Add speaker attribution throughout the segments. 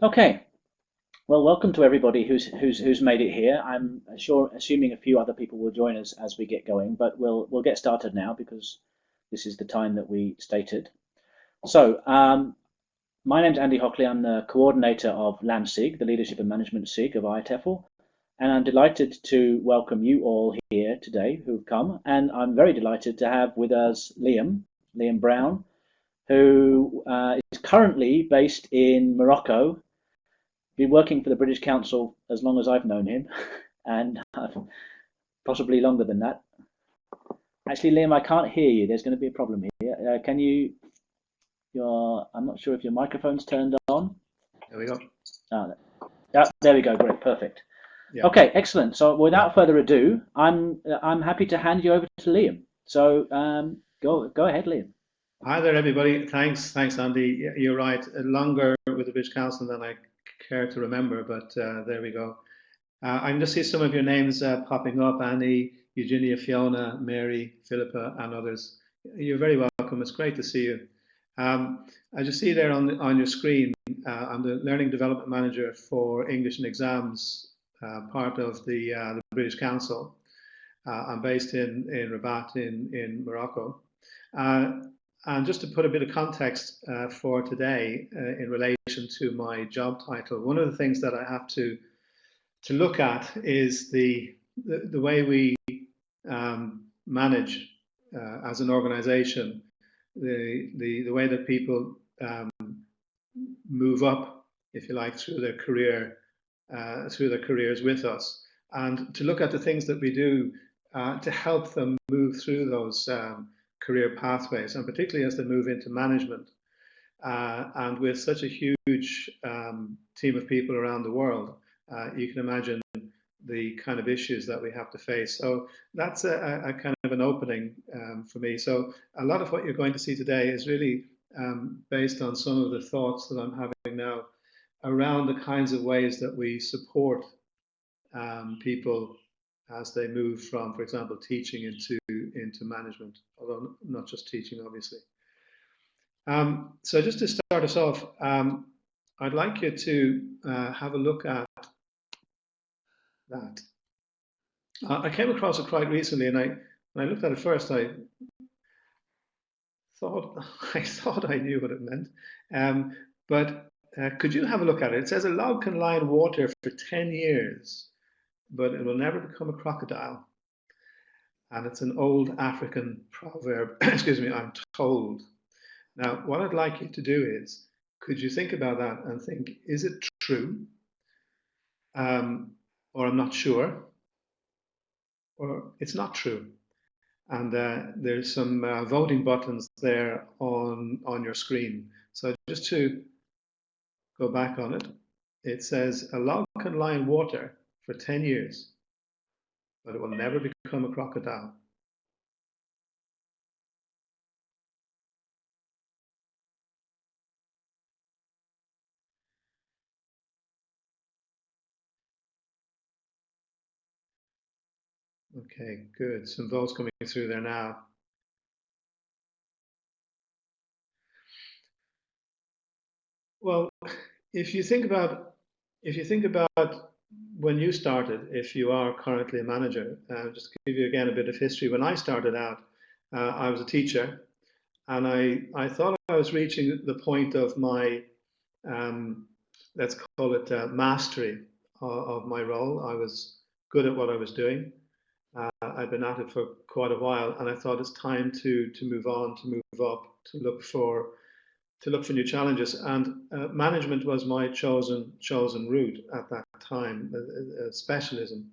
Speaker 1: Okay, well, welcome to everybody who's made it here. I'm assuming a few other people will join us as we get going, but we'll get started now because this is the time that we stated. So, my name's Andy Hockley. I'm the coordinator of LAMSIG, the Leadership and Management SIG of IATEFL, and I'm delighted to welcome you all here today who've come, and I'm very delighted to have with us Liam Brown, who is currently based in Morocco. Been working for the British Council as long as I've known him, and possibly longer than that. Actually, Liam, I can't hear you. There's going to be a problem here. Can you? I'm not sure if your microphone's turned on.
Speaker 2: There we go.
Speaker 1: Oh, there we go. Great, perfect.
Speaker 2: Yeah.
Speaker 1: Okay, excellent. So without further ado, I'm happy to hand you over to Liam. So go ahead, Liam.
Speaker 2: Hi there, everybody. Thanks, Andy. You're right. Longer with the British Council than I care to remember, but there we go. I can just see some of your names popping up: Annie, Eugenia, Fiona, Mary, Philippa, and others. You're very welcome. It's great to see you. As you see there on your screen, I'm the Learning Development Manager for English and Exams, part of the British Council. I'm based in Rabat in Morocco. And just to put a bit of context for today in relation to my job title, one of the things that I have to look at is the way we manage as an organisation, the way that people move up, if you like, through their careers with us, and to look at the things that we do to help them move through those career pathways, and particularly as they move into management. And with such a huge team of people around the world, you can imagine the kind of issues that we have to face. So that's a kind of an opening for me. So a lot of what you're going to see today is really based on some of the thoughts that I'm having now around the kinds of ways that we support people as they move from, for example, teaching into management, although not just teaching, obviously. So just to start us off, I'd like you to have a look at that. I came across it quite recently, and when I looked at it first, I thought I knew what it meant. But could you have a look at it? It says a log can lie in water for 10 years, but it will never become a crocodile. And it's an old African proverb, excuse me, I'm told. Now, what I'd like you to do is, could you think about that and think, is it true? Or I'm not sure, or it's not true. And there's some voting buttons there on your screen. So just to go back on it, it says a log can lie in water for 10 years, but it will never become a crocodile. Okay, good. Some votes coming through there now. Well, if you think about when you started, if you are currently a manager, just to give you again a bit of history. When I started out, I was a teacher, and I thought I was reaching the point of my let's call it mastery of my role. I was good at what I was doing. I'd been at it for quite a while, and I thought it's time to move on, to move up, to look for new challenges. And management was my chosen route at that time, a specialism.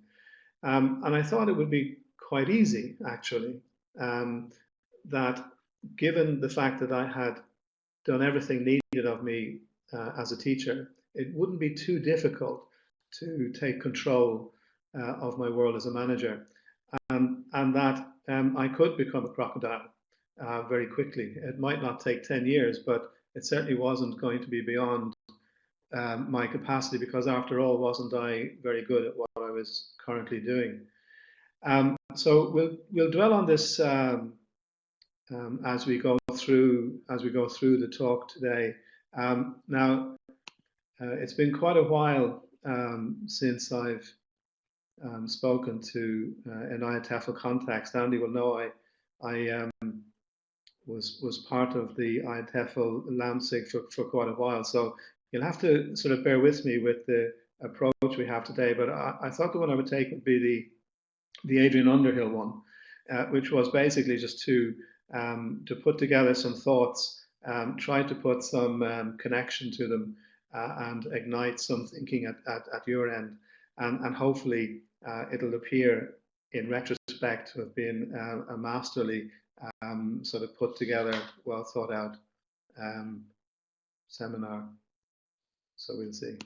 Speaker 2: And I thought it would be quite easy, actually, that given the fact that I had done everything needed of me as a teacher, it wouldn't be too difficult to take control of my world as a manager, and that I could become a crocodile very quickly. It might not take 10 years, but it certainly wasn't going to be beyond my capacity, because after all, wasn't I very good at what I was currently doing? So we'll dwell on this as we go through the talk today. Now, it's been quite a while since I've spoken to an IATEFL context. Andy will know I was part of the IATEFL LAMSIG for quite a while, so you'll have to sort of bear with me with the approach we have today. But I thought the one I would take would be the Adrian Underhill one, which was basically just to put together some thoughts, try to put some connection to them, and ignite some thinking at your end, and hopefully it'll appear in retrospect to have been a masterly sort of put together, well thought out seminar. So we'll see.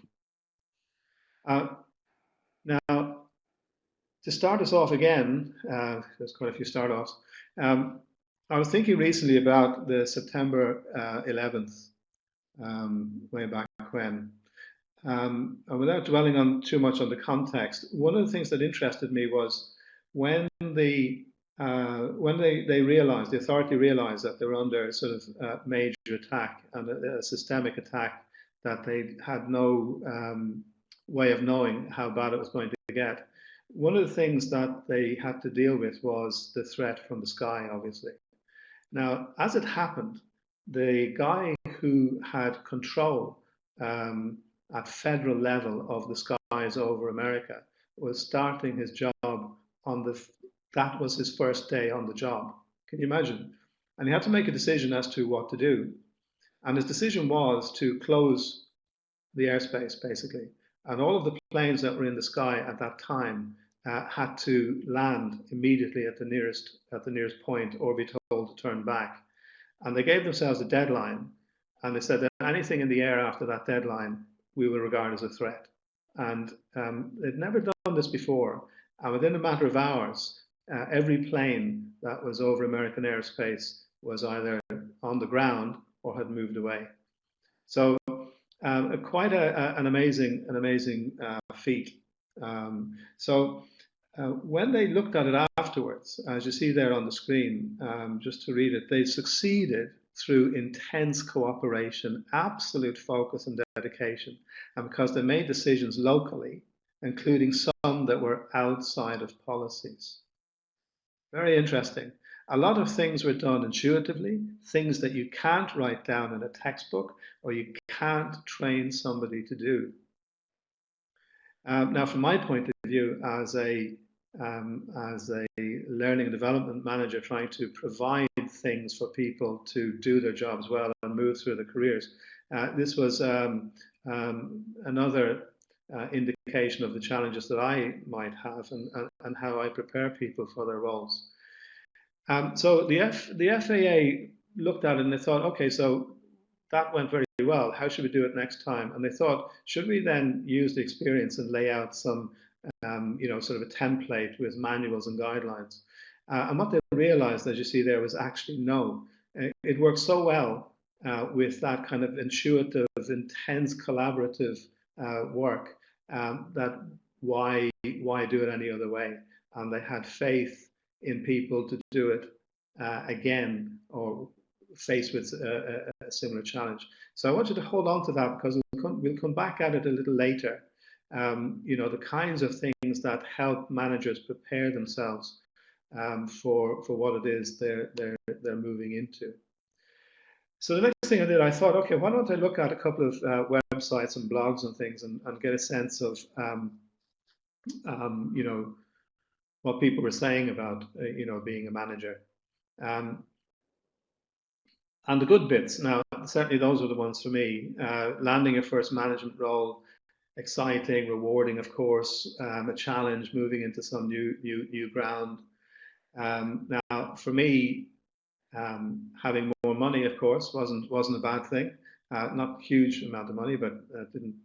Speaker 2: Now, to start us off again, there's quite a few start offs. I was thinking recently about the September 11th, way back when. And without dwelling on too much on the context, one of the things that interested me was when they realized, the authority realized that they were under sort of major attack and a systemic attack that they had no way of knowing how bad it was going to get. One of the things that they had to deal with was the threat from the sky, obviously. Now, as it happened, the guy who had control at federal level of the skies over America was starting his job on that was his first day on the job. Can you imagine? And he had to make a decision as to what to do. And his decision was to close the airspace, basically. And all of the planes that were in the sky at that time had to land immediately at the nearest point or be told to turn back. And they gave themselves a deadline, and they said that anything in the air after that deadline we will regard as a threat. And they'd never done this before. And within a matter of hours, every plane that was over American airspace was either on the ground or had moved away. So quite an amazing feat. So when they looked at it afterwards, as you see there on the screen, just to read it, they succeeded through intense cooperation, absolute focus and dedication, and because they made decisions locally, including some that were outside of policies. Very interesting. A lot of things were done intuitively, things that you can't write down in a textbook or you can't train somebody to do. Now, from my point of view, as a learning and development manager trying to provide things for people to do their jobs well and move through their careers, this was another indication of the challenges that I might have and how I prepare people for their roles. So the FAA looked at it and they thought, okay, so that went very well. How should we do it next time? And they thought, should we then use the experience and lay out some, sort of a template with manuals and guidelines? And what they realized, as you see there, was actually no. It works so well with that kind of intuitive, intense, collaborative work that why do it any other way? And they had faith in people to do it again or faced with a similar challenge. So I want you to hold on to that because we'll come back at it a little later. The kinds of things that help managers prepare themselves for what it is they're moving into. So the next thing I did, I thought, okay, why don't I look at a couple of websites and blogs and things and get a sense of, what people were saying about, being a manager. And the good bits. Now, certainly those are the ones for me. Landing your first management role, exciting, rewarding, of course, a challenge, moving into some new ground. Now, for me, having more money, of course, wasn't a bad thing. Not a huge amount of money, but didn't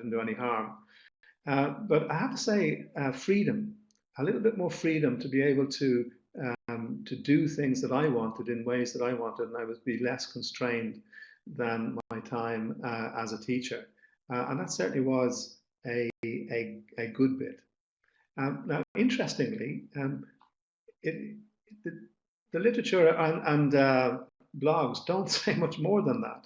Speaker 2: do any harm. But I have to say, freedom, a little bit more freedom to be able to do things that I wanted in ways that I wanted, and I would be less constrained than my time as a teacher. And that certainly was a good bit. Now, interestingly, the literature and blogs don't say much more than that.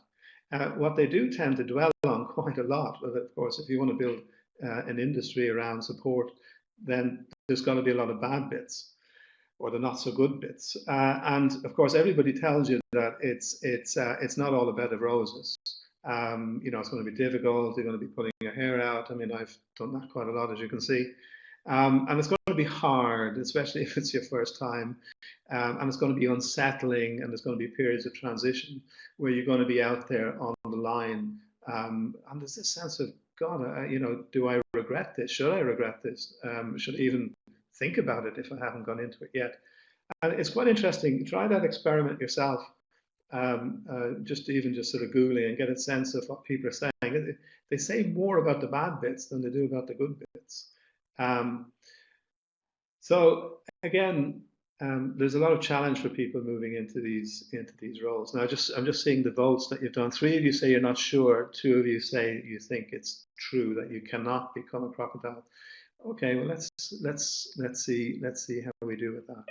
Speaker 2: what they do tend to dwell on quite a lot, but of course, if you want to build an industry around support, then there's got to be a lot of bad bits or the not so good bits. And of course, everybody tells you that it's not all a bed of roses. It's going to be difficult. You're going to be pulling your hair out. I mean, I've done that quite a lot, as you can see. And it's going to be hard, especially if it's your first time. And it's going to be unsettling, and there's going to be periods of transition where you're going to be out there on the line. And there's this sense of, God, do I regret this? Should I regret this? Should I even think about it if I haven't gone into it yet? And it's quite interesting. Try that experiment yourself. Just sort of Googling and get a sense of what people are saying. They say more about the bad bits than they do about the good bits. So again, there's a lot of challenge for people moving into these roles. Now, I'm just seeing the votes that you've done. 3 of you say you're not sure. 2 of you say you think it's true that you cannot become a crocodile. Okay, well let's see how we do with that.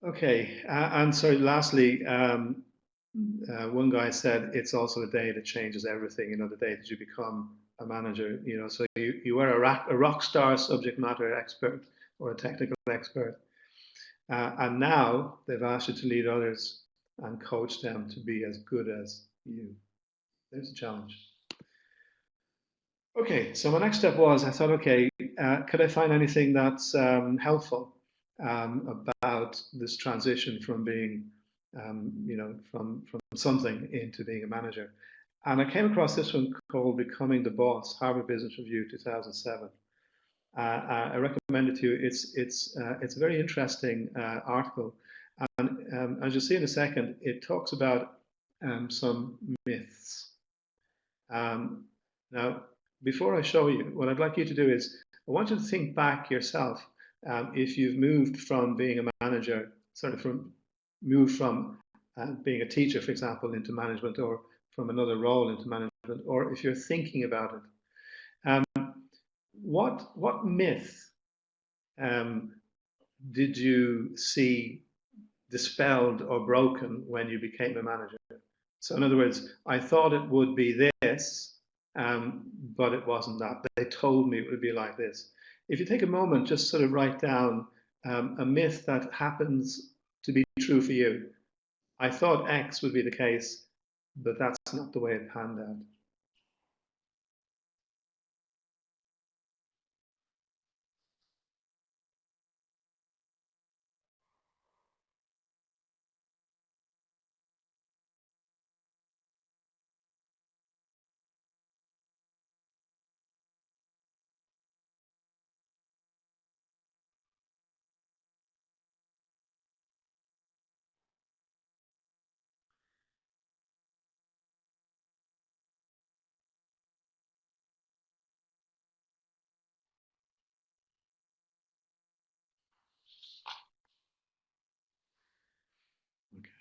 Speaker 2: Okay, and so lastly, one guy said it's also the day that changes everything. The day that you become a manager. So you were a rock star subject matter expert or a technical expert, and now they've asked you to lead others and coach them to be as good as you. There's a challenge. Okay, so my next step was I thought, okay, could I find anything that's helpful about this transition from being, from something into being a manager? And I came across this one called Becoming the Boss, Harvard Business Review 2007. I recommend it to you. It's a very interesting article. And as you'll see in a second, it talks about some myths. Now, before I show you, what I'd like you to do is, I want you to think back yourself. If you've moved from being a manager, moved from being a teacher, for example, into management, or from another role into management, or if you're thinking about it. What myth did you see dispelled or broken when you became a manager? So in other words, I thought it would be this, but it wasn't that. They told me it would be like this. If you take a moment, just sort of write down a myth that happens to be true for you. I thought X would be the case, but that's not the way it panned out.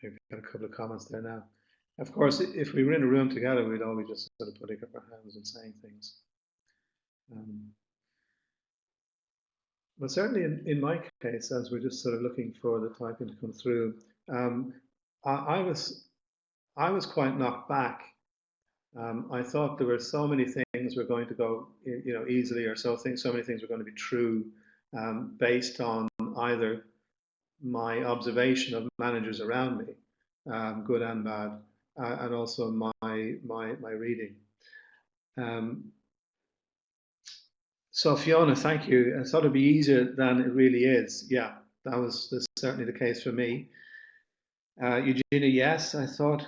Speaker 2: Okay, we've got a couple of comments there now. Of course, if we were in a room together, we'd all be just sort of putting up our hands and saying things. But certainly in my case, as we're just sort of looking for the typing to come through, I was quite knocked back. I thought there were so many things were going to go, easily, or so many things were going to be true, based on either my observation of managers around me, good and bad, and also my reading. So Fiona, thank you. I thought it'd be easier than it really is. Yeah, that's certainly the case for me. Eugenia, yes, I thought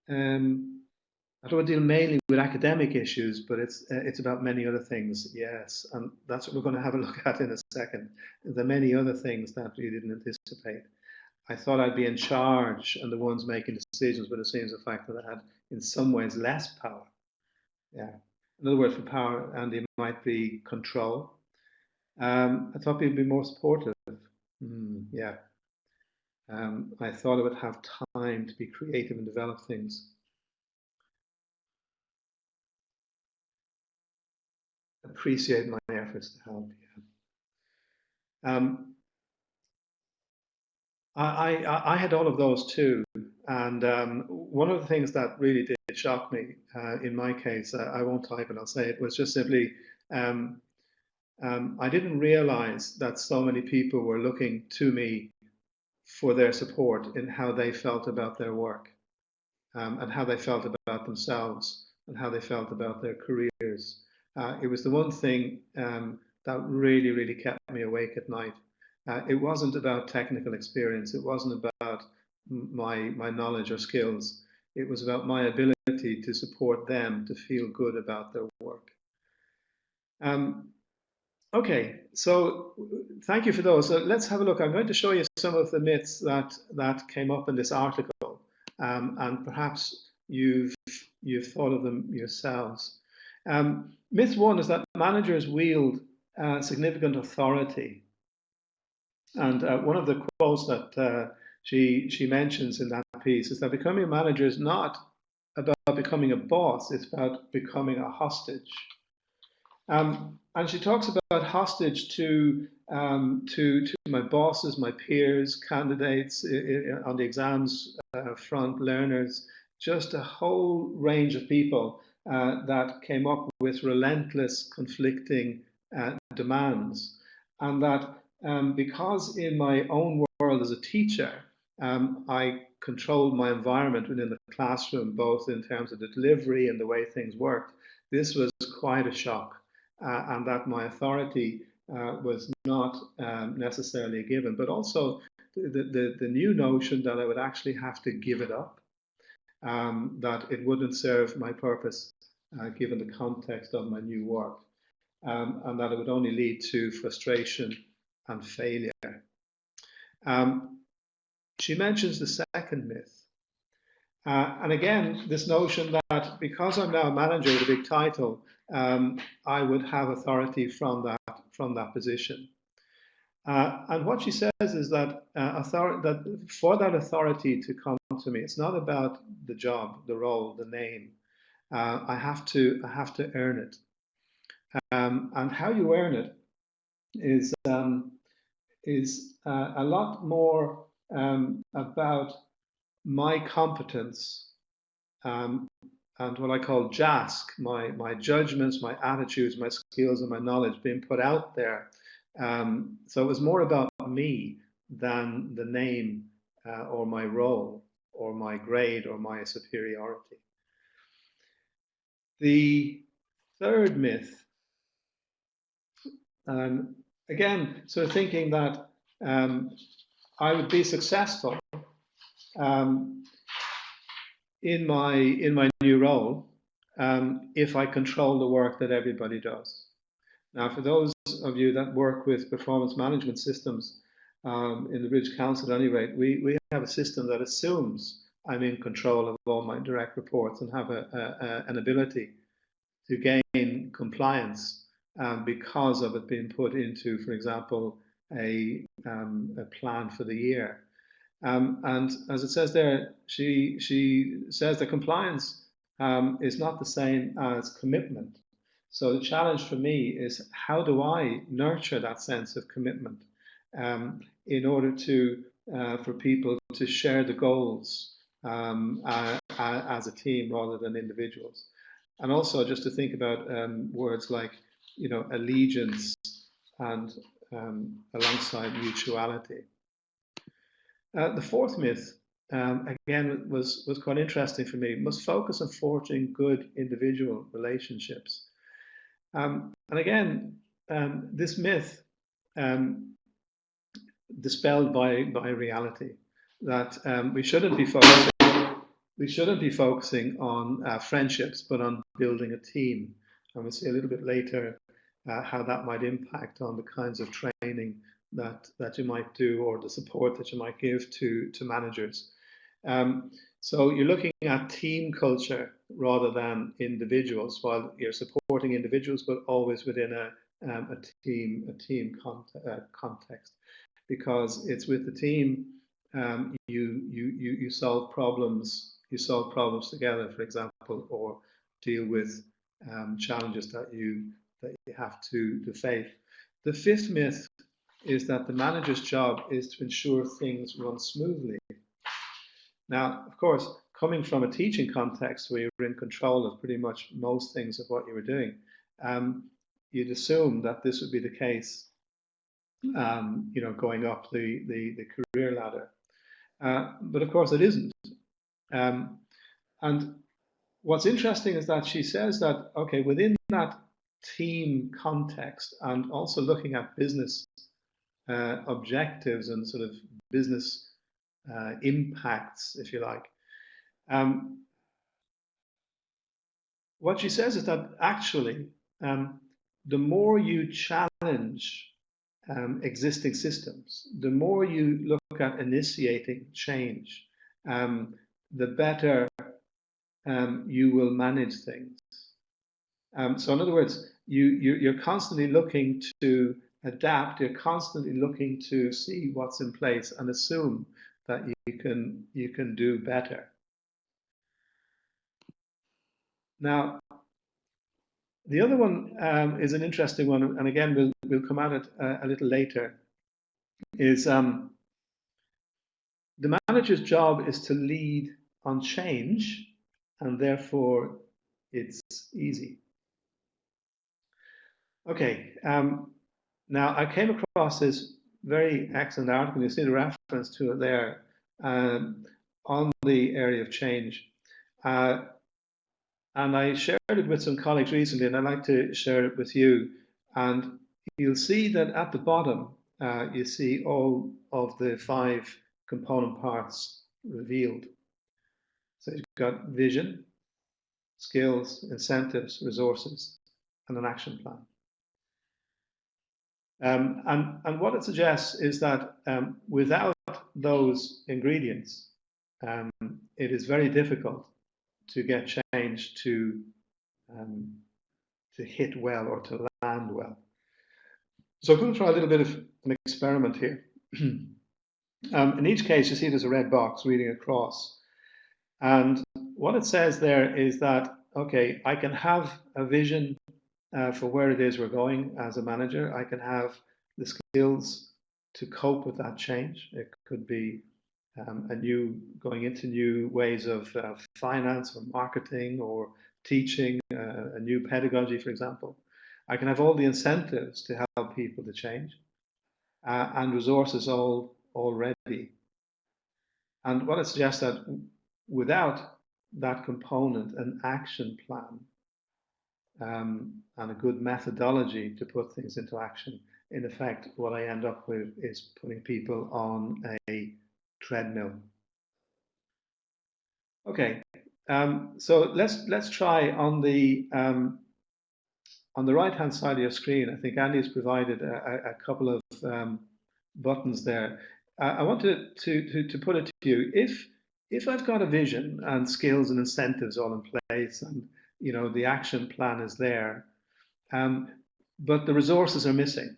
Speaker 2: I don't deal mainly with academic issues, but it's about many other things. Yes, and that's what we're going to have a look at in a second. The many other things that we didn't anticipate. I thought I'd be in charge and the ones making decisions, but it seems the fact that I had, in some ways, less power. Yeah. Another word for power, Andy, might be control. I thought people would be more supportive. Yeah. I thought I would have time to be creative and develop things. Appreciate my efforts to help. Yeah. I had all of those too, And one of the things that really did shock me, in my case, I won't type it, I'll say it, was just simply um, I didn't realize that so many people were looking to me for their support in how they felt about their work, and how they felt about themselves and how they felt about their careers. It was the one thing that really, really kept me awake at night. It wasn't about technical experience. It wasn't about my knowledge or skills. It was about my ability to support them to feel good about their work. Um, Okay, so thank you for those. So let's have a look. I'm going to show you some of the myths that came up in this article, and perhaps you've thought of them yourselves. Myth one is that managers wield significant authority, and one of the quotes that she mentions in that piece is that becoming a manager is not about becoming a boss; it's about becoming a hostage. And she talks about hostage to my bosses, my peers, candidates on the exams front, learners, just a whole range of people that came up with relentless, conflicting demands. And that because in my own world as a teacher, I controlled my environment within the classroom, both in terms of the delivery and the way things worked, this was quite a shock. And that my authority was not necessarily a given, but also the new notion that I would actually have to give it up, that it wouldn't serve my purpose given the context of my new work, and that it would only lead to frustration and failure. She mentions the second myth. And again, this notion that because I'm now a manager with a big title, I would have authority from that position. And what she says is that that for that authority to come to me, it's not about the job, the role, the name. I have to earn it. And how you earn it is a lot more about my competence and what I call JASK, my judgments, my attitudes, my skills, and my knowledge being put out there. So it was more about me than the name or my role or my grade or my superiority. The third myth, again, sort of thinking that I would be successful in my new role if I control the work that everybody does. Now, for those of you that work with performance management systems in the British Council, at any rate, we have a system that assumes I'm in control of all my direct reports and have an ability to gain compliance because of it being put into, for example, a plan for the year. And as it says there, she says that compliance is not the same as commitment. So the challenge for me is how do I nurture that sense of commitment in order to for people to share the goals as a team rather than individuals, and also just to think about words like allegiance and alongside mutuality. The fourth myth, again, was quite interesting for me. Must focus on forging good individual relationships. And again, this myth dispelled by reality that we shouldn't be focusing on friendships, but on building a team. And we'll see a little bit later how that might impact on the kinds of training that you might do or the support that you might give to managers. So you're looking at team culture rather than individuals, while you're supporting individuals, but always within a team context, because it's with the team you solve problems. You solve problems together, for example, or deal with challenges that you have to face. The fifth myth is that the manager's job is to ensure things run smoothly. Now, of course, coming from a teaching context where you're in control of pretty much most things of what you were doing, you'd assume that this would be the case, going up the career ladder. But of course, it isn't. And what's interesting is that she says that, okay, within that team context and also looking at business objectives and sort of business impacts, if you like. What she says is that actually, the more you challenge existing systems, the more you look at initiating change, the better you will manage things. So in other words, you're constantly looking to adapt, you're constantly looking to see what's in place and assume that you can do better. Now, the other one is an interesting one, and again, we'll come at it a little later, is the manager's job is to lead on change, and therefore it's easy. Okay, now I came across this very excellent article, you see the reference to it there, on the area of change. And I shared it with some colleagues recently, and I'd like to share it with you. And you'll see that at the bottom, you see all of the 5 component parts revealed. So you've got vision, skills, incentives, resources, and an action plan. And what it suggests is that without those ingredients, it is very difficult to get change to hit well or to land well. So I'm going to try a little bit of an experiment here. In each case, you see there's a red box reading across. And what it says there is that, okay, I can have a vision for where it is we're going as a manager. I can have the skills to cope with that change. It could be going into new ways of finance or marketing or teaching, a new pedagogy, for example. I can have all the incentives to help people to change and resources all ready. And what it suggests that without that component, an action plan and a good methodology to put things into action, in effect, what I end up with is putting people on a treadmill. Okay, so let's try on the right-hand side of your screen. I think Andy's provided a couple of buttons there. I want to put it to you. If I've got a vision and skills and incentives all in place, and the action plan is there, but the resources are missing,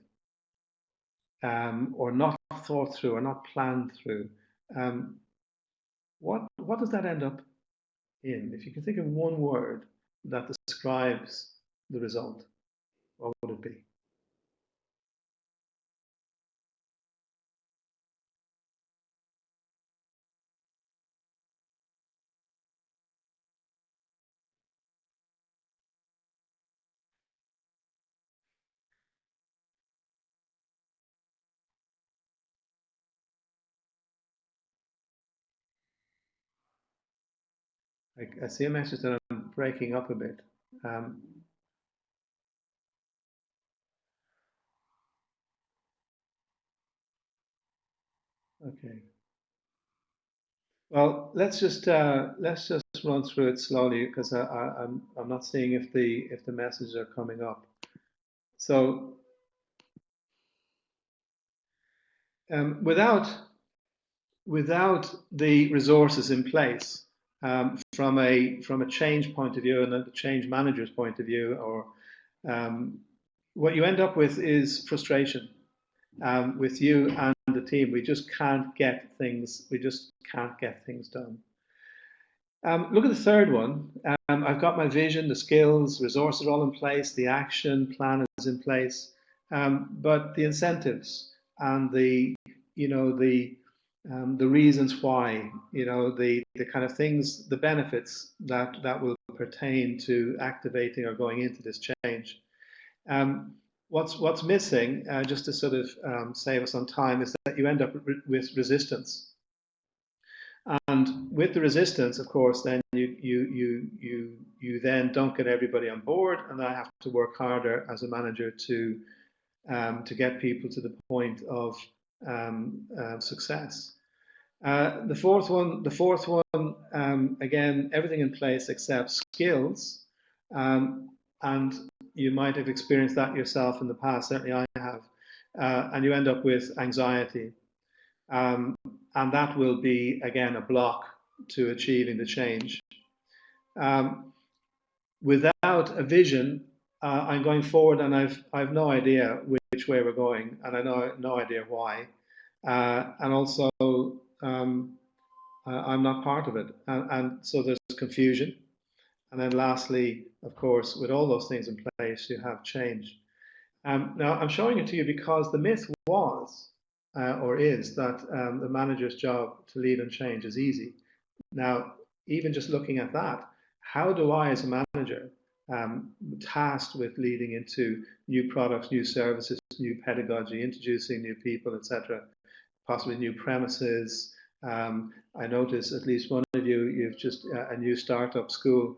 Speaker 2: or not thought through, or not planned through, what does that end up in? If you can think of one word that describes the result, what would it be? I see a message that I'm breaking up a bit. Okay. Well, let's just run through it slowly because I'm not seeing if the messages are coming up. So without the resources in place, from a change point of view and a change manager's point of view, or what you end up with is frustration with you and the team. We just can't get things. We just can't get things done. Look at the third one. I've got my vision, the skills, resources are all in place, the action plan is in place, but the incentives and the the reasons why, the kind of things, the benefits that will pertain to activating or going into this change. Um, what's missing, just to sort of save us on time, is that you end up with resistance. And with the resistance, of course, then you then don't get everybody on board, and I have to work harder as a manager to get people to the point of success. The fourth one, again, everything in place except skills, and you might have experienced that yourself in the past. Certainly, I have, and you end up with anxiety. And that will be, again, a block to achieving the change. Without a vision, I'm going forward and I've no idea which way we're going, and I know no idea why. And also, I'm not part of it. And so there's confusion. And then lastly, of course, with all those things in place, you have change. Now, I'm showing it to you because the myth was or is that the manager's job to lead and change is easy. Now, even just looking at that, how do I, as a manager, tasked with leading into new products, new services, new pedagogy, introducing new people, etc., possibly new premises? I notice at least one of you've just a new startup school.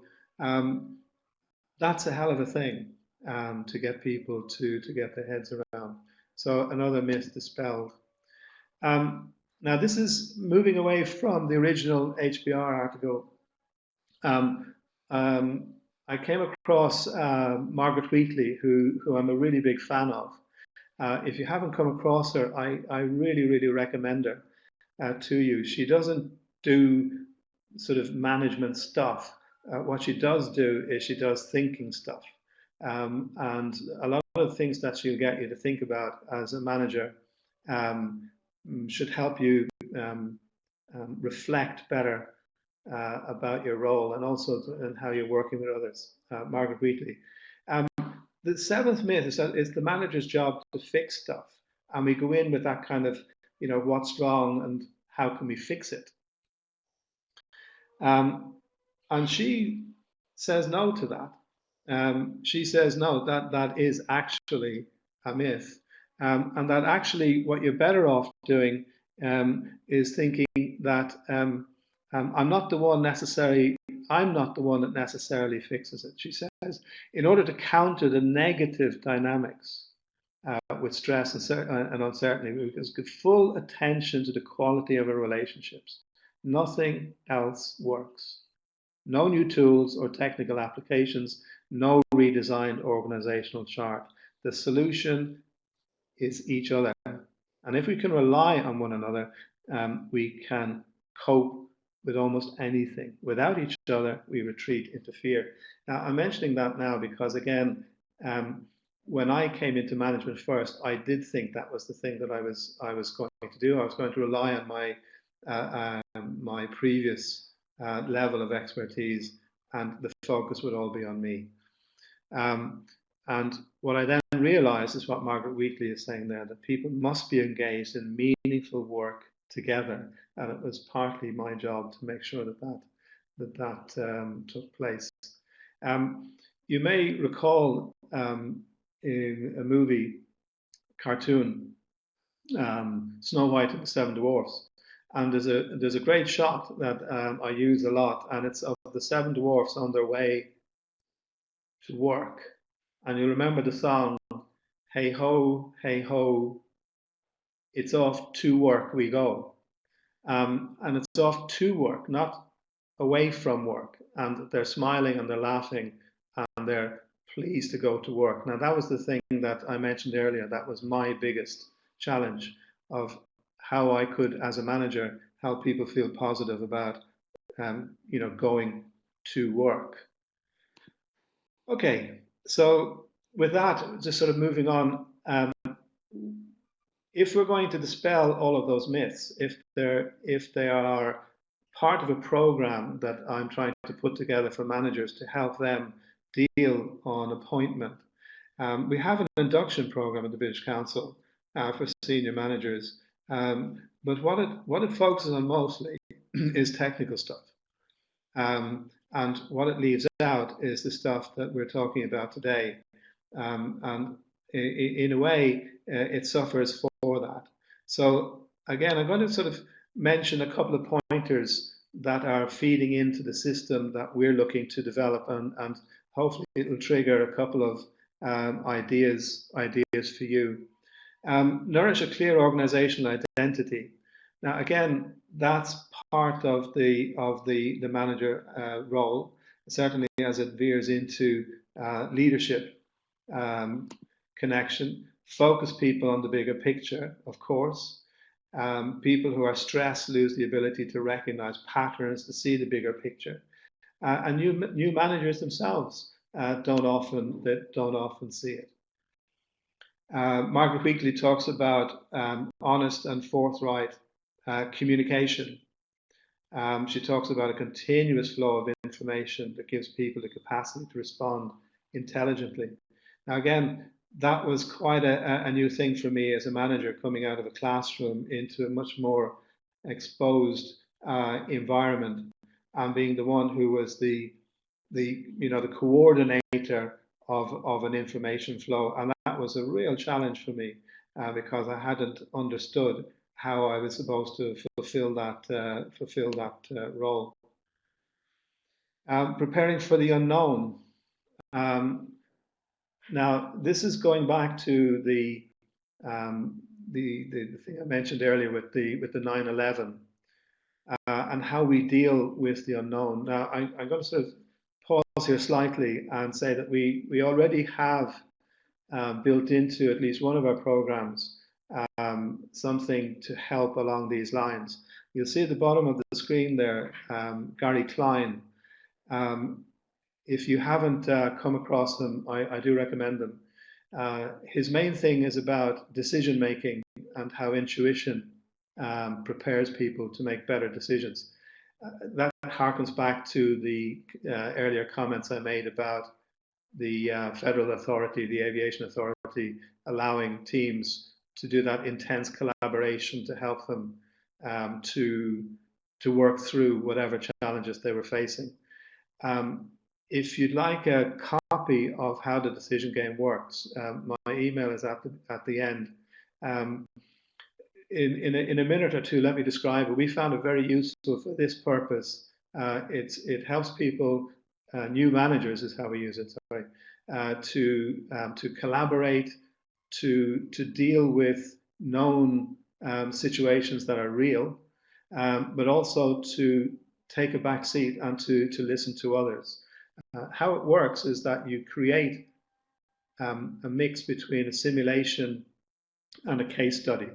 Speaker 2: That's a hell of a thing to get people to get their heads around. So another myth dispelled. Now, this is moving away from the original HBR article. I came across Margaret Wheatley, who I'm a really big fan of. If you haven't come across her, I really, really recommend her to you. She doesn't do sort of management stuff. What she does do is she does thinking stuff. And a lot of things that she'll get you to think about as a manager should help you reflect better about your role and also and how you're working with others. Margaret Wheatley. The seventh myth is that it's the manager's job to fix stuff, and we go in with that kind of, what's wrong and how can we fix it. And she says no to that. She says no, that is actually a myth. And that actually what you're better off doing is thinking that I'm not the one that necessarily fixes it. She says, in order to counter the negative dynamics with stress and uncertainty, we must give full attention to the quality of our relationships. Nothing else works. No new tools or technical applications, no redesigned organizational chart. The solution is each other. And if we can rely on one another, we can cope with almost anything. Without each other, we retreat into fear. Now, I'm mentioning that now because, again, when I came into management first, I did think that was the thing that I was going to do. I was going to rely on my previous level of expertise, and the focus would all be on me. And what I then realized is what Margaret Wheatley is saying there, that people must be engaged in meaningful work together. And it was partly my job to make sure that took place. You may recall in a movie cartoon, Snow White and the Seven Dwarfs. And there's a great shot that I use a lot, and it's of the seven dwarfs on their way to work. And you remember the song, hey ho, it's off to work we go. And it's off to work, not away from work. And they're smiling and they're laughing and they're pleased to go to work. Now, that was the thing that I mentioned earlier. That was my biggest challenge of how I could, as a manager, help people feel positive about, going to work. Okay, so with that, just sort of moving on, if we're going to dispel all of those myths, if they are part of a program that I'm trying to put together for managers to help them deal on appointment, we have an induction program at the British Council for senior managers But what it focuses on mostly is technical stuff. And what it leaves out is the stuff that we're talking about today. And in a way, it suffers for that. So again, I'm going to sort of mention a couple of pointers that are feeding into the system that we're looking to develop, and hopefully it will trigger a couple of ideas for you. Nourish a clear organizational identity. Now, again, that's part of the manager role, certainly as it veers into leadership connection. Focus people on the bigger picture, of course. People who are stressed lose the ability to recognize patterns, to see the bigger picture. And new managers themselves don't often see it. Margaret Weekly talks about honest and forthright communication. She talks about a continuous flow of information that gives people the capacity to respond intelligently. Now, again, that was quite a new thing for me as a manager, coming out of a classroom into a much more exposed environment, and being the one who was the coordinator of an information flow. And that was a real challenge for me because I hadn't understood how I was supposed to fulfill that role. Preparing for the unknown. Now, this is going back to the thing I mentioned earlier with the 9/11 and how we deal with the unknown. Now, I'm going to sort of pause here slightly and say that we already have built into at least one of our programs something to help along these lines. You'll see at the bottom of the screen there, Gary Klein. If you haven't come across them, I do recommend them. His main thing is about decision making and how intuition prepares people to make better decisions. That harkens back to the earlier comments I made about the federal authority, the aviation authority, allowing teams to do that intense collaboration to help them to work through whatever challenges they were facing. If you'd like a copy of how the decision game works, my email is at the end. In a minute or two, let me describe it. We found it very useful for this purpose. It helps people, new managers is how we use it, sorry, to collaborate, to deal with known situations that are real, but also to take a back seat and to listen to others. How it works is that you create a mix between a simulation and a case study.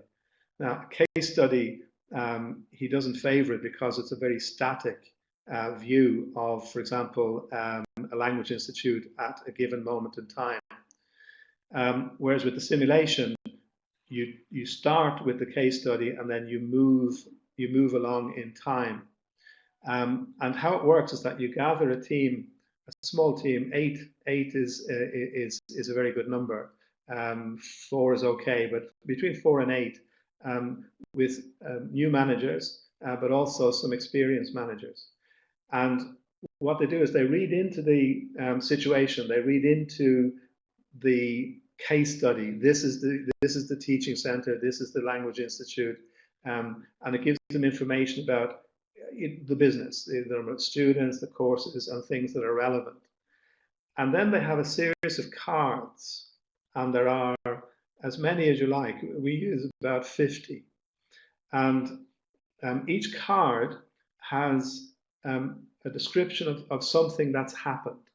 Speaker 2: Now, a case study, he doesn't favor it because it's a very static view of, for example, a language institute at a given moment in time. Whereas with the simulation, you start with the case study and then you move along in time. And how it works is that you gather a team, a small team. Eight is a very good number. 4 is okay, but between 4 and 8, with new managers, but also some experienced managers. And what they do is they read into the situation, they read into the case study. This is the teaching center, this is the language institute, and it gives them information about the business, the number of students, the courses, and things that are relevant. And then they have a series of cards, and there are as many as you like. We use about 50. And each card has a description of something that's happened,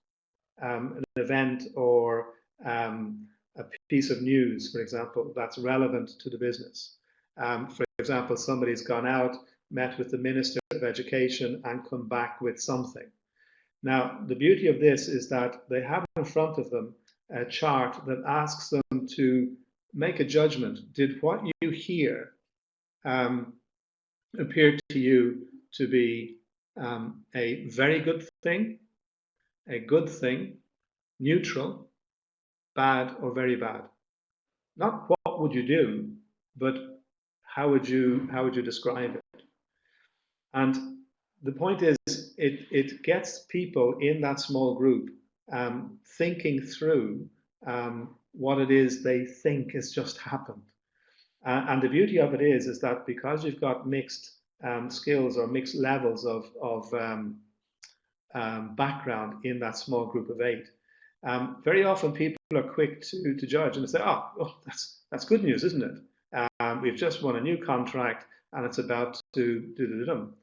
Speaker 2: an event or a piece of news, for example, that's relevant to the business. For example, somebody's gone out, met with the Minister of Education, and come back with something. Now, the beauty of this is that they have in front of them a chart that asks them to make a judgment. Did what you hear appear to you to be a very good thing, a good thing, neutral, bad, or very bad? Not what would you do, but how would you describe it? And the point is, it gets people in that small group thinking through what it is they think has just happened. And the beauty of it is that because you've got mixed skills or mixed levels of background in that small group of 8, very often people are quick to judge and say, oh, that's good news, isn't it? We've just won a new contract and it's about to do.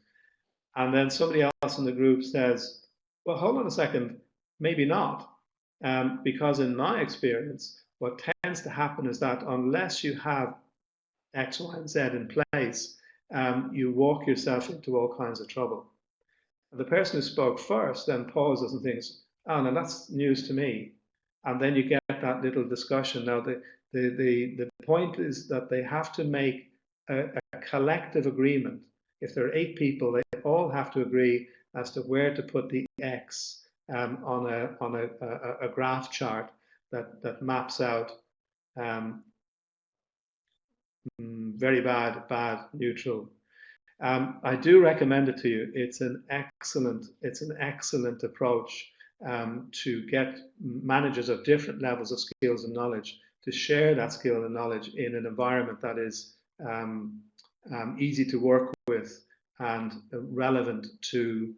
Speaker 2: And then somebody else in the group says, well, hold on a second, maybe not. Because in my experience, what tends to happen is that unless you have X, Y, and Z in place, you walk yourself into all kinds of trouble. And the person who spoke first then pauses and thinks, oh, no, that's news to me. And then you get that little discussion. Now, the point is that they have to make a collective agreement. If there are 8 people, they all have to agree as to where to put the X on a graph chart that maps out very bad, neutral. I do recommend it to you. It's an excellent approach to get managers of different levels of skills and knowledge to share that skill and knowledge in an environment that is easy to work with and relevant to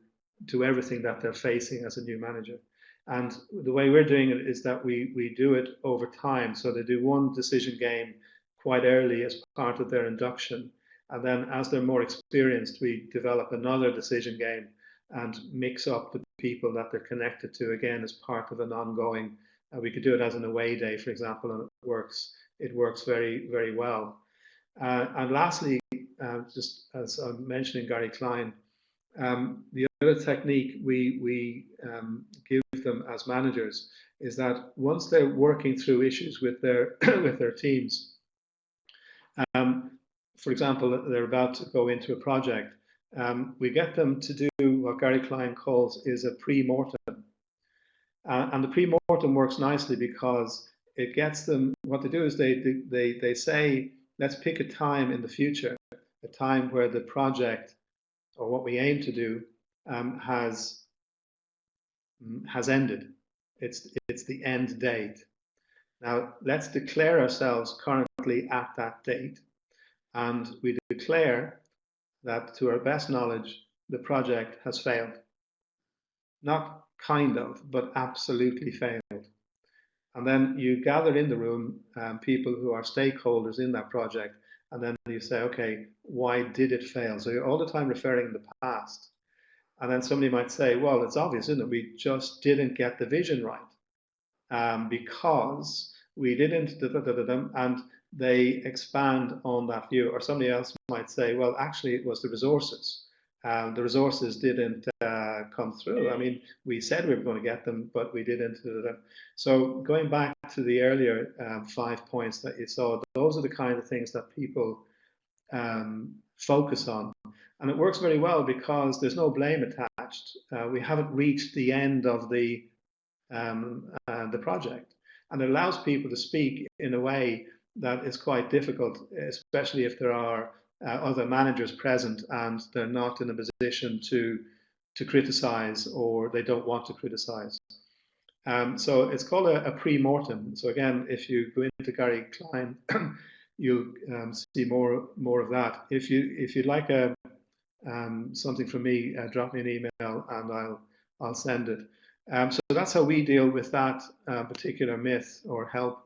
Speaker 2: everything that they're facing as a new manager. And the way we're doing it is that we do it over time. So they do one decision game quite early as part of their induction. And then as they're more experienced, we develop another decision game and mix up the people that they're connected to, again, as part of an ongoing, we could do it as an away day, for example, and it works very, very well. And lastly, just as I'm mentioning Gary Klein, the other technique we give them as managers is that once they're working through issues with their with their teams, for example, they're about to go into a project, we get them to do what Gary Klein calls is a pre-mortem. And the pre-mortem works nicely because it gets them, what they do is they say, let's pick a time in the future, a time where the project or what we aim to do has ended. It's the end date. Now, let's declare ourselves currently at that date. And we declare that to our best knowledge, the project has failed. Not kind of, but absolutely failed. And then you gather in the room people who are stakeholders in that project, and then you say, okay, why did it fail? So you're all the time referring to the past. And then somebody might say, well, it's obvious, isn't it? We just didn't get the vision right because we didn't, and they expand on that view. Or somebody else might say, well, actually, it was the resources. The resources didn't come through. I mean, we said we were going to get them, but we didn't. So going back to the earlier 5 points that you saw, those are the kind of things that people focus on. And it works very well because there's no blame attached. We haven't reached the end of the project. And it allows people to speak in a way that is quite difficult, especially if there are other managers present and they're not in a position to criticize or they don't want to criticize. So it's called a pre-mortem. So again, if you go into Gary Klein, you'll see more of that. If you'd like something from me, drop me an email and I'll send it. So that's how we deal with that particular myth or help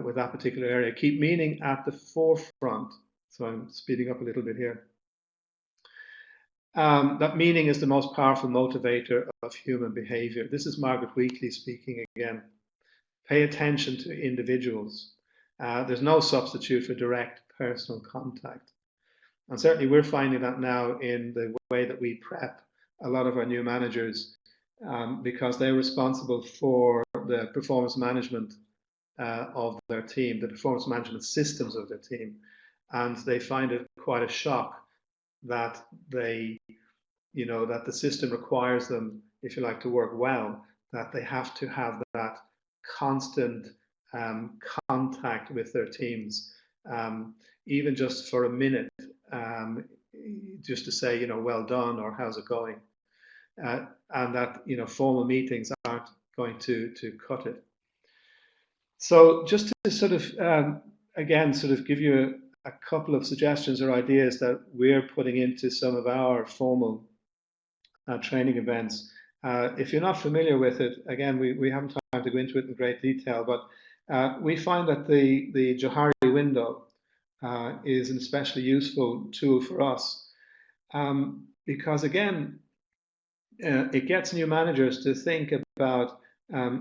Speaker 2: with that particular area. Keep meaning at the forefront. So I'm speeding up a little bit here. That meaning is the most powerful motivator of human behavior. This is Margaret Wheatley speaking again. Pay attention to individuals. There's no substitute for direct personal contact. And certainly we're finding that now in the way that we prep a lot of our new managers because they're responsible for the performance management of their team, the performance management systems of their team. And they find it quite a shock that that the system requires them, if you like, to work well, that they have to have that constant contact with their teams. even just for a minute, just to say, well done or how's it going, and that formal meetings aren't going to cut it. So just to sort of again sort of give you a couple of suggestions or ideas that we're putting into some of our formal training events. If you're not familiar with it, again, we haven't time to go into it in great detail, but we find that the Johari window is an especially useful tool for us because, again, it gets new managers to think about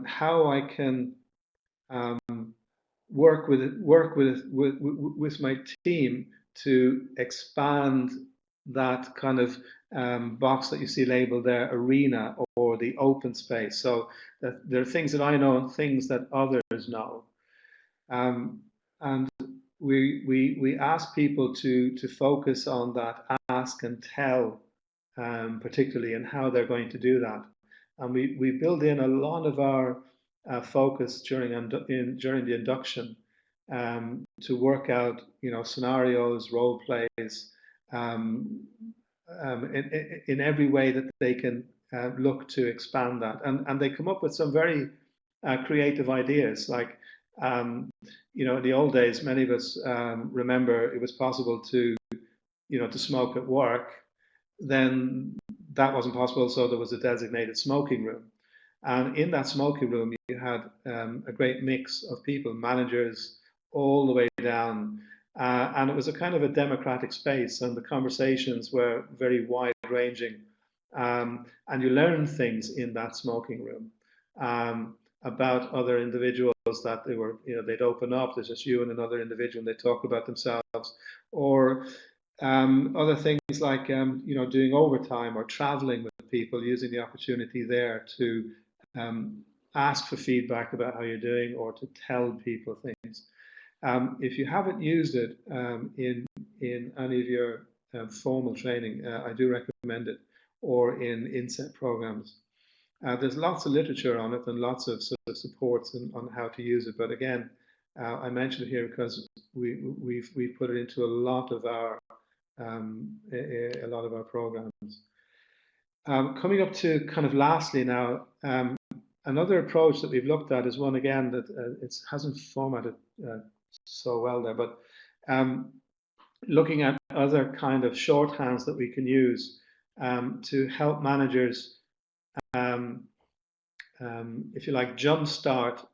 Speaker 2: how I can work with my team to expand that kind of box that you see labeled there, arena or the open space. So that there are things that I know and things that others know. And we ask people to focus on that ask and tell, particularly, and how they're going to do that. And we build in a lot of our focus during the induction to work out scenarios, role plays, in every way that they can look to expand that. And they come up with some very creative ideas. Like, in the old days, many of us remember it was possible to smoke at work. Then that wasn't possible, so there was a designated smoking room. And in that smoking room, you had a great mix of people, managers, all the way down. And it was a kind of a democratic space, and the conversations were very wide ranging. And you learn things in that smoking room about other individuals that they'd open up. There's just you and another individual, and they talk about themselves. Or other things like, doing overtime or traveling with people, using the opportunity there to ask for feedback about how you're doing or to tell people things. If you haven't used it in any of your formal training, I do recommend it, or in inset programs. There's lots of literature on it and lots of sort of supports on how to use it. But again, I mentioned it here because we've put it into a lot of our programs. Coming up to kind of lastly now, another approach that we've looked at is one again that it hasn't formatted so well there, but looking at other kind of shorthands that we can use to help managers, if you like, jumpstart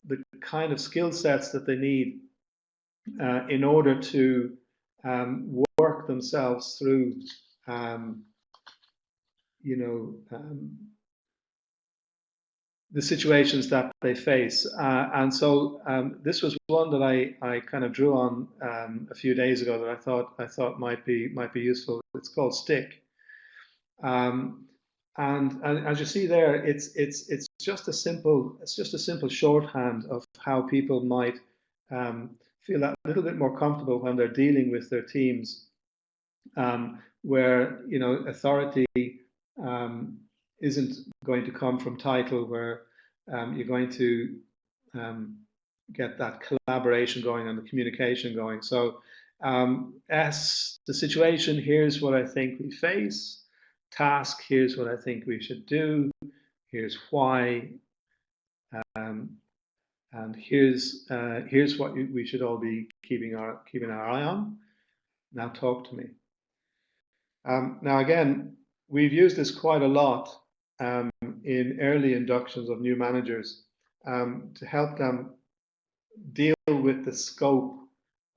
Speaker 2: the kind of skill sets that they need in order to work themselves through, the situations that they face. And so this was one that I kind of drew on a few days ago that I thought might be useful. It's called STICK. And as you see there, it's just a simple shorthand of how people might feel a little bit more comfortable when they're dealing with their teams, where authority isn't going to come from title, where you're going to get that collaboration going and the communication going. So S, the situation, here's what I think we face. Task, here's what I think we should do. Here's why. And here's what we should all be keeping our eye on. Now talk to me. Now again, we've used this quite a lot in early inductions of new managers to help them deal with the scope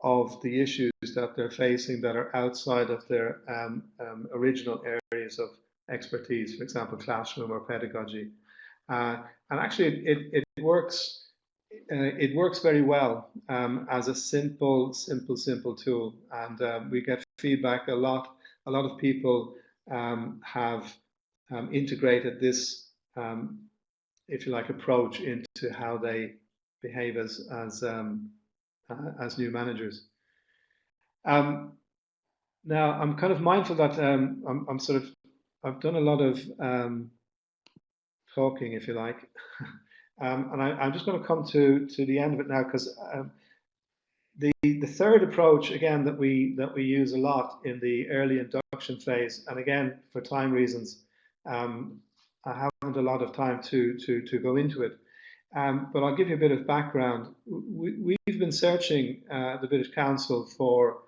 Speaker 2: of the issues that they're facing that are outside of their original areas of expertise, for example, classroom or pedagogy. And actually, it works. It works very well as a simple tool, and we get feedback a lot. A lot of people have integrated this, if you like, approach into how they behave as new managers. Now, I'm kind of mindful that I've done a lot of talking, if you like, and I'm just going to come to the end of it now, because the third approach, again, that we use a lot in the early induction phase, and again, for time reasons, I haven't a lot of time to go into it. But I'll give you a bit of background. We've been searching the British Council for,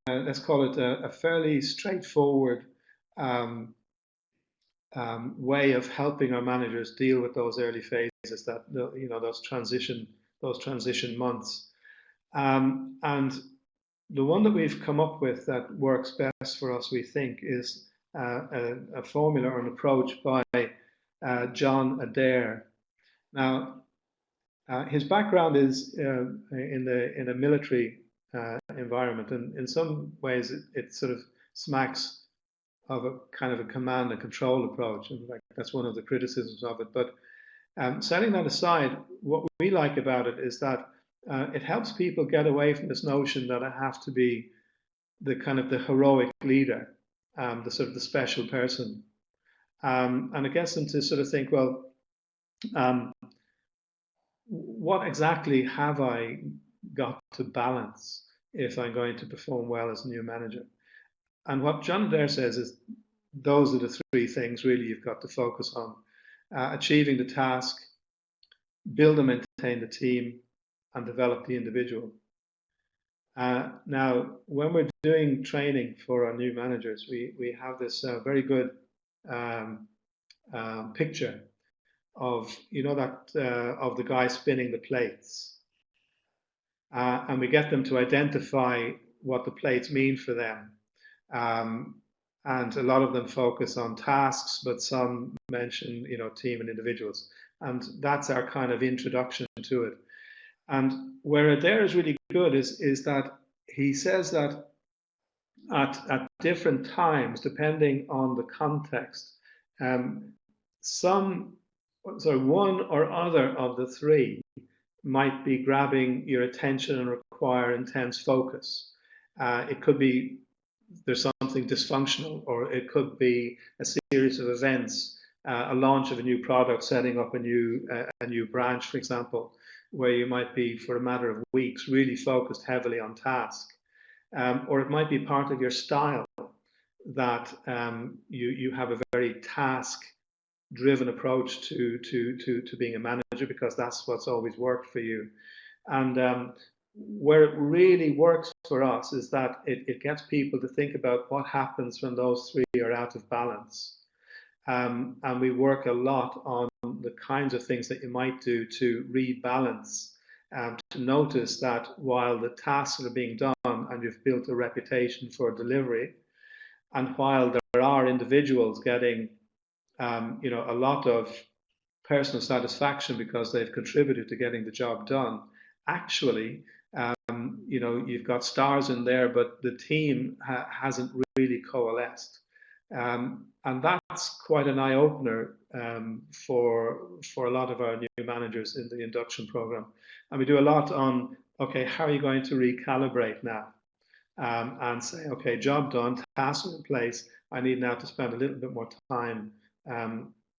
Speaker 2: let's call it a fairly straightforward way of helping our managers deal with those early phases, that those transition months. And the one that we've come up with that works best for us, we think, is a formula or an approach by John Adair. Now, his background is in a military environment, and in some ways it sort of smacks of a kind of a command and control approach. In fact, that's one of the criticisms of it. But setting that aside, what we like about it is that it helps people get away from this notion that I have to be the kind of the heroic leader, the sort of the special person, and it gets them to sort of think, well, what exactly have I got to balance if I'm going to perform well as a new manager? And what John Adair says is those are the three things really you've got to focus on: achieving the task, build and maintain the team, and develop the individual. Now, when we're doing training for our new managers, we have this very good picture of, of the guy spinning the plates. And we get them to identify what the plates mean for them. And a lot of them focus on tasks, but some mention, team and individuals. And that's our kind of introduction to it. And where Adair is really good is that he says that at different times, depending on the context, one or other of the three might be grabbing your attention and require intense focus. It could be there's something dysfunctional, or it could be a series of events, a launch of a new product, setting up a new branch, for example, where you might be, for a matter of weeks, really focused heavily on task. Or it might be part of your style that you have a very task-driven approach to being a manager, because that's what's always worked for you. And where it really works for us is that it gets people to think about what happens when those three are out of balance. And we work a lot on the kinds of things that you might do to rebalance, to notice that while the tasks are being done and you've built a reputation for delivery, and while there are individuals getting a lot of personal satisfaction because they've contributed to getting the job done, actually, you've got stars in there, but the team hasn't really coalesced. And that's quite an eye-opener for a lot of our new managers in the induction program. And we do a lot on, okay, how are you going to recalibrate now? And say, okay, job done, tasks in place. I need now to spend a little bit more time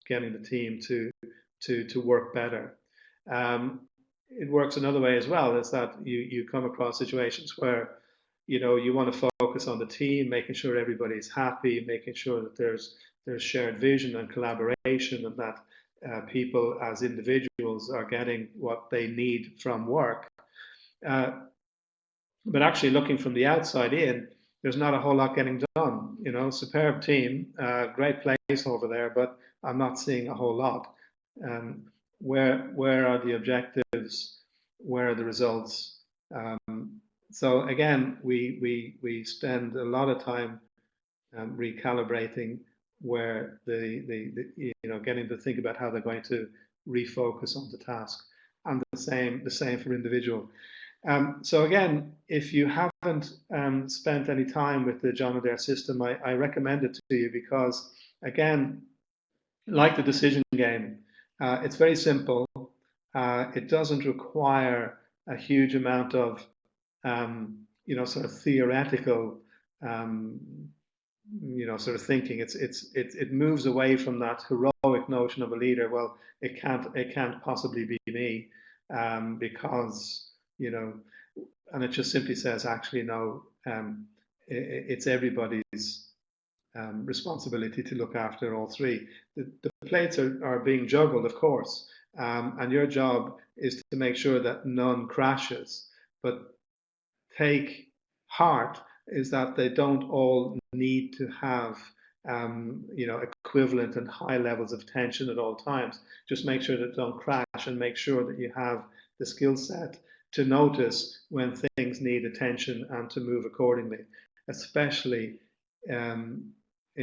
Speaker 2: getting the team to work better. It works another way as well, is that you come across situations where you want to focus on the team, making sure everybody's happy, making sure that there's shared vision and collaboration, and that people as individuals are getting what they need from work. But actually, looking from the outside in, there's not a whole lot getting done. Superb team, great place over there, but I'm not seeing a whole lot. Where are the objectives? Where are the results? So again, we spend a lot of time recalibrating where getting to think about how they're going to refocus on the task, and the same for individual. So again, if you haven't spent any time with the John Adair system, I recommend it to you, because again, like the decision game, it's very simple. It doesn't require a huge amount of sort of theoretical sort of thinking. It moves away from that heroic notion of a leader. Well, it can't possibly be me, because and it just simply says, actually, no, it's everybody's responsibility to look after all three. The plates are being juggled, of course, and your job is to make sure that none crashes. But take heart is that they don't all need to have equivalent and high levels of tension at all times. Just make sure that they don't crash, and make sure that you have the skill set to notice when things need attention and to move accordingly, especially in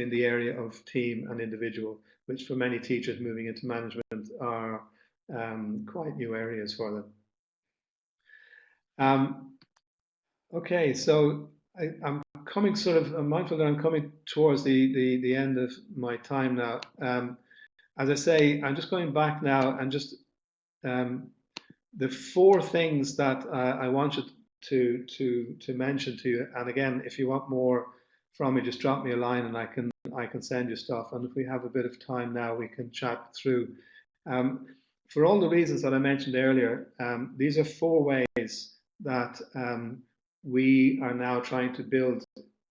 Speaker 2: the area of team and individual, which for many teachers moving into management are quite new areas for them. Okay, so I'm coming I'm mindful that I'm coming towards the end of my time now. As I say, I'm just going back now and just the four things that I wanted to mention to you. And again, if you want more from me, just drop me a line and I can send you stuff. And if we have a bit of time now, we can chat through. For all the reasons that I mentioned earlier, these are four ways that we are now trying to build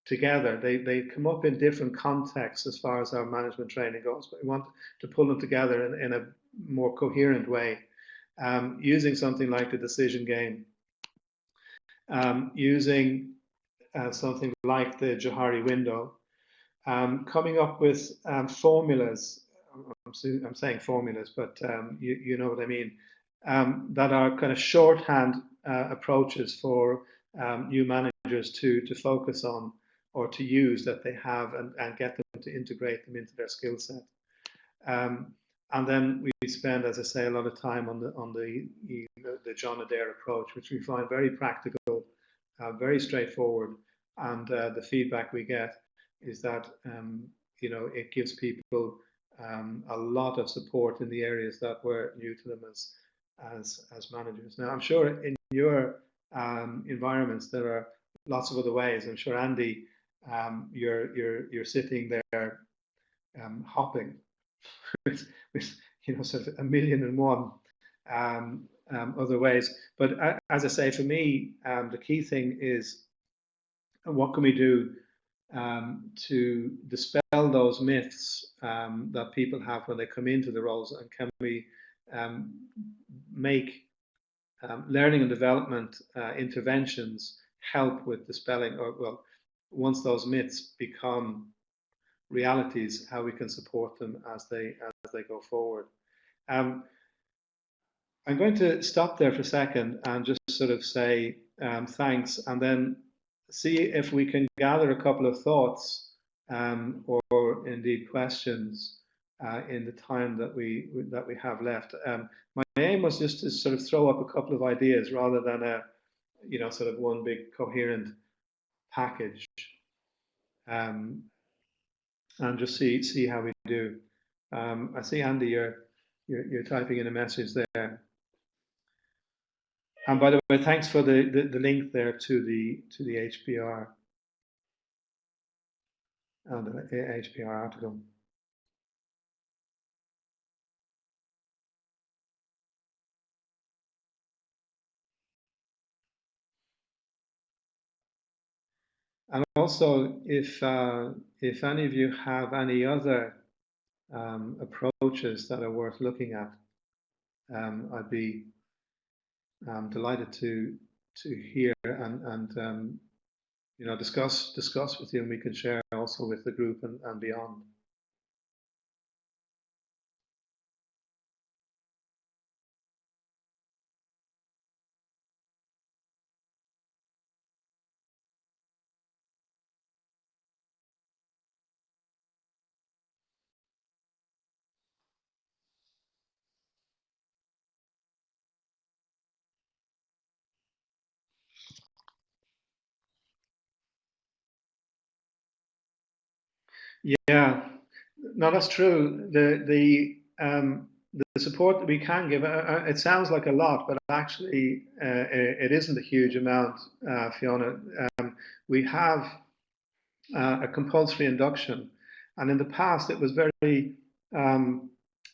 Speaker 2: together. They come up in different contexts as far as our management training goes, but we want to pull them together in a more coherent way, using something like the decision game, using something like the Johari window, coming up with formulas. I'm saying formulas, but you know what I mean, that are kind of shorthand approaches for new managers to focus on or to use that they have, and get them to integrate them into their skill set. And then we spend, as I say, a lot of time on the John Adair approach, which we find very practical, very straightforward, and the feedback we get is that it gives people a lot of support in the areas that were new to them as managers. Now, I'm sure in your environments there are lots of other ways. I'm sure, Andy, you're sitting there hopping with sort of 1,000,001 other ways. But as I say, for me, the key thing is, what can we do to dispel those myths that people have when they come into the roles, and can we make learning and development interventions help with dispelling, or, well, once those myths become realities, how we can support them as they go forward. I'm going to stop there for a second and just sort of say thanks, and then see if we can gather a couple of thoughts or indeed questions in the time that we have left. My aim was just to sort of throw up a couple of ideas rather than a sort of one big coherent package, and just see how we do. I see, Andy, you're typing in a message there. And by the way, thanks for the link there to the HBR and the HBR article. And also, if any of you have any other approaches that are worth looking at, I'd be delighted to hear and discuss with you, and we can share also with the group and beyond. Yeah, no, that's true. The support that we can give, it sounds like a lot, but actually it isn't a huge amount, Fiona. We have a compulsory induction, and in the past it was very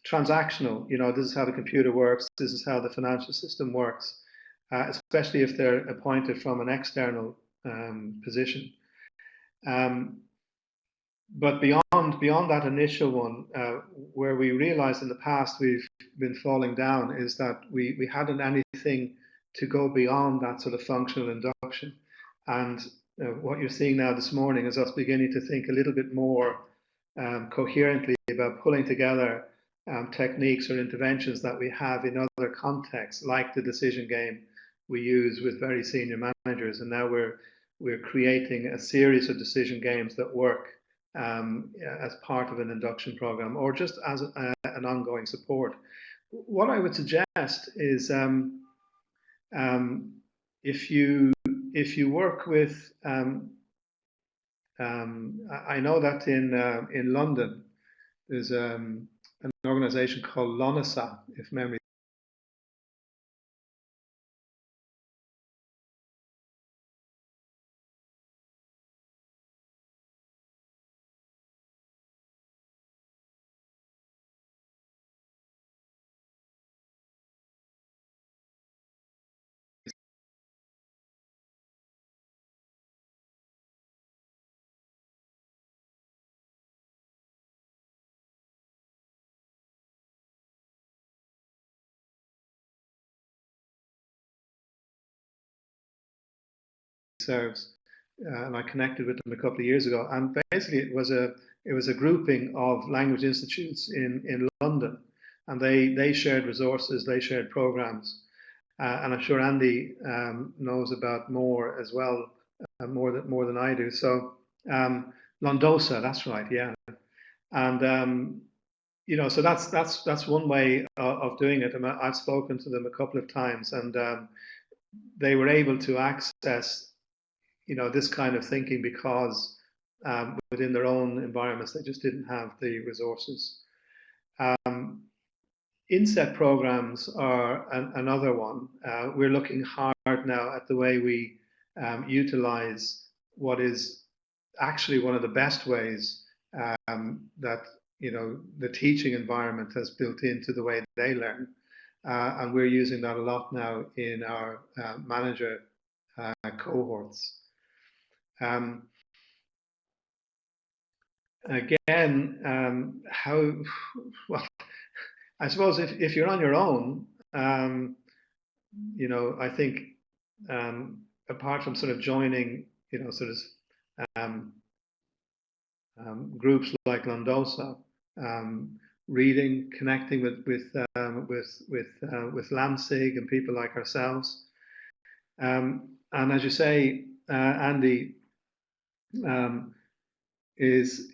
Speaker 2: transactional. This is how the computer works. This is how the financial system works. especially if they're appointed from an external position. But beyond that initial one, where we realized in the past we've been falling down, is that we hadn't anything to go beyond that sort of functional induction. And what you're seeing now this morning is us beginning to think a little bit more coherently about pulling together techniques or interventions that we have in other contexts, like the decision game we use with very senior managers. And now we're creating a series of decision games that work as part of an induction program or just as an ongoing support. What I would suggest is if you work with I know that in London there's an organization called Lonasa, if memory serves. And I connected with them a couple of years ago. And basically, it was a grouping of language institutes in London, and they shared resources, they shared programs, and I'm sure Andy knows about more as well, more than I do. So Londosa, that's right, yeah. And so that's one way of doing it. And I've spoken to them a couple of times, and they were able to access this kind of thinking because within their own environments they just didn't have the resources. Inset programs are another one. We're looking hard now at the way we utilize what is actually one of the best ways that the teaching environment has built into the way they learn, and we're using that a lot now in our manager cohorts. Again, how well? I suppose if you're on your own, I think apart from sort of joining, sort of groups like Londosa, reading, connecting with Lamsig and people like ourselves, and as you say, Andy, is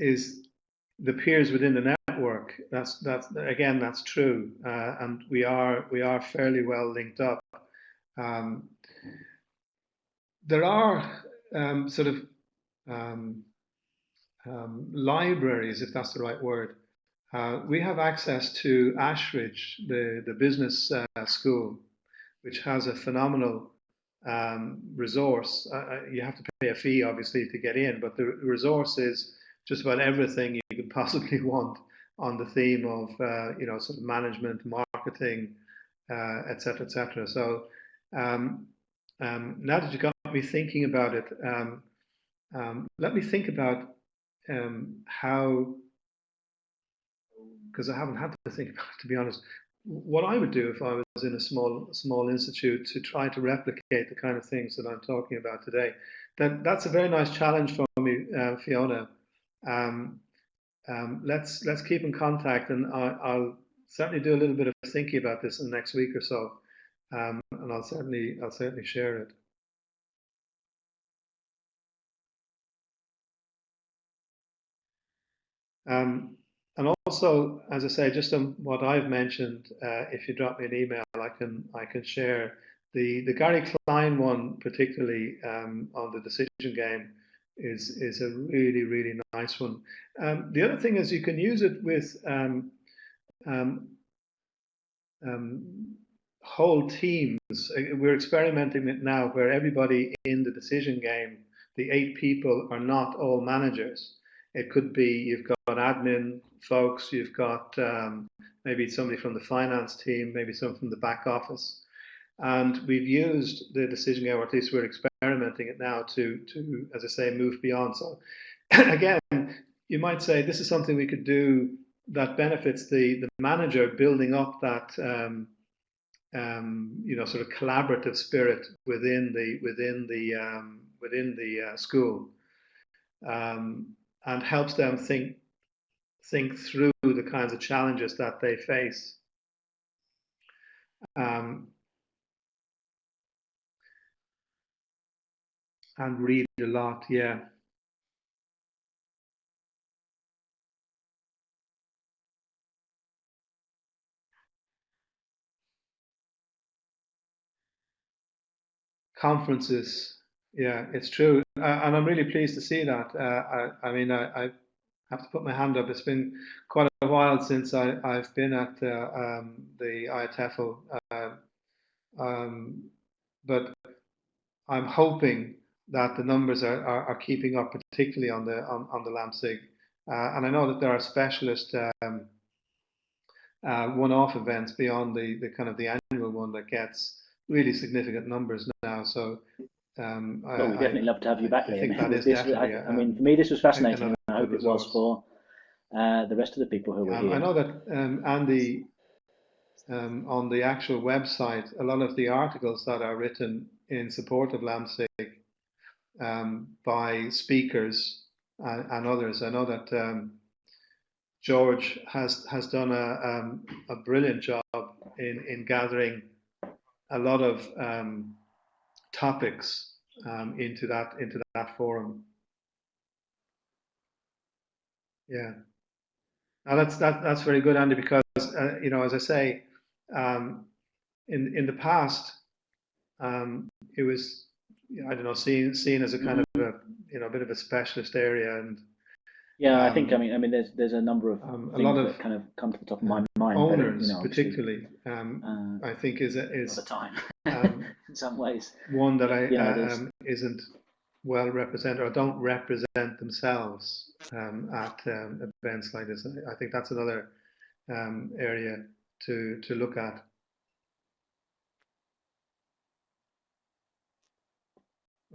Speaker 2: the peers within the network. That's true, and we are fairly well linked up. There are sort of libraries, if that's the right word. We have access to Ashridge, the business school, which has a phenomenal resource. You have to pay a fee, obviously, to get in, but the resource is just about everything you could possibly want on the theme of sort of management, marketing, etc., etc. So now that you got me thinking about it, let me think about how, because I haven't had to think about it, to be honest, what I would do if I was in a small institute to try to replicate the kind of things that I'm talking about today. That's a very nice challenge for me, Fiona. Let's keep in contact, and I'll certainly do a little bit of thinking about this in the next week or so, and I'll certainly share it. And also, as I say, just on what I've mentioned, if you drop me an email, I can share the Gary Klein one, particularly on the decision game, is a really nice one. The other thing is you can use it with whole teams. We're experimenting it now, where everybody in the decision game, the 8 people, are not all managers. It could be you've got admin folks, you've got maybe somebody from the finance team, maybe someone from the back office. And we've used the decision game, or at least we're experimenting it now to, as I say, move beyond. So again, you might say this is something we could do that benefits the manager, building up that sort of collaborative spirit within the school, and helps them think through the kinds of challenges that they face. And read a lot, yeah. Conferences, yeah, it's true, and I'm really pleased to see that. I mean, I have to put my hand up. It's been quite a while since I've been at the IATEFL, but I'm hoping that the numbers are keeping up, particularly on the LAMSIG. And I know that there are specialist one-off events beyond the kind of the annual one that gets really significant numbers now. So
Speaker 1: well, we definitely love to have you back, Liam.
Speaker 2: I think that is
Speaker 1: this,
Speaker 2: definitely.
Speaker 1: I mean, for me, this was fascinating, and I hope it was
Speaker 2: resource.
Speaker 1: for the rest of the people who were here.
Speaker 2: I know that Andy, on the actual website, a lot of the articles that are written in support of LAMSIG by speakers and others. I know that George has done a brilliant job in gathering a lot of topics into that forum. Yeah, now that's very good, Andy, because as I say, in the past, it was, I don't know, seen as a kind of a bit of a specialist area. And
Speaker 1: yeah, I think I mean there's a number of things that kind of come to the top of my mind.
Speaker 2: Owners, particularly, I think is
Speaker 1: the time in some ways.
Speaker 2: One that isn't well represented, or don't represent themselves at events like this. I think that's another area to look at.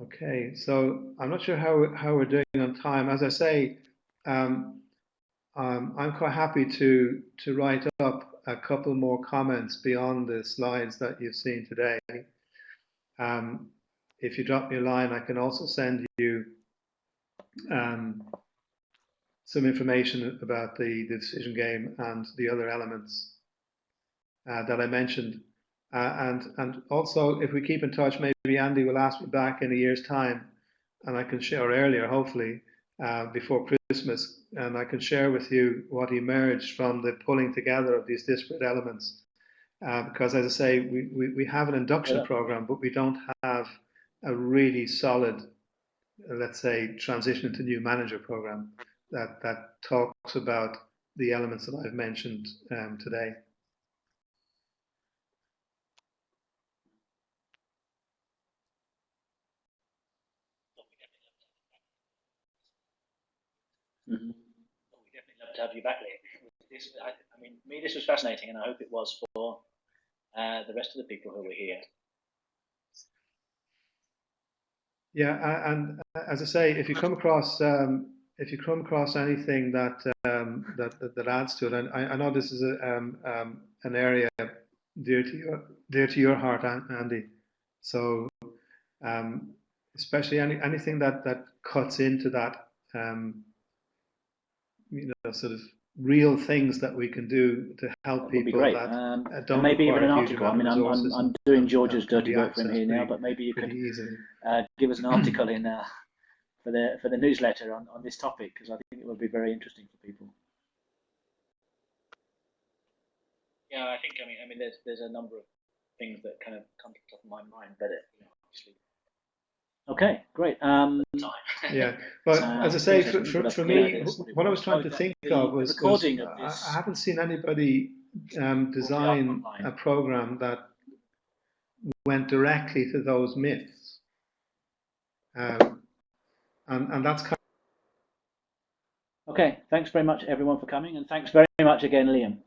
Speaker 2: Okay, so I'm not sure how we're doing on time. As I say, I'm quite happy to write up a couple more comments beyond the slides that you've seen today. If you drop me a line, I can also send you some information about the decision game and the other elements that I mentioned. And also, if we keep in touch, maybe Andy will ask me back in a year's time, and I can share, or earlier, hopefully, before Christmas, and I can share with you what emerged from the pulling together of these disparate elements. Because, as I say, we have an induction program, but we don't have a really solid, let's say, transition to new manager program that talks about the elements that I've mentioned today.
Speaker 1: Mm-hmm. Well, we definitely love to have you back, Liam. I mean, me, this was fascinating, and I hope it was for the rest of the people who were here.
Speaker 2: Yeah, and as I say, if you come across anything that adds to it, and I know this is an area dear to your heart, Andy. So especially anything that cuts into that, sort of real things that we can do to help people that don't
Speaker 1: maybe even
Speaker 2: require
Speaker 1: an
Speaker 2: huge
Speaker 1: article. I mean, I'm doing George's dirty work for him here now, but maybe you could give us an article in for the newsletter on this topic, because I think it would be very interesting for people. Yeah, I think I mean there's a number of things that kind of come to the top of my mind, but obviously. Okay, great.
Speaker 2: Yeah, but as I say, for me, what I was trying to think of was I haven't seen anybody design a program that went directly to those myths, and that's kind of.
Speaker 1: Okay, thanks very much everyone for coming, and thanks very much again, Liam.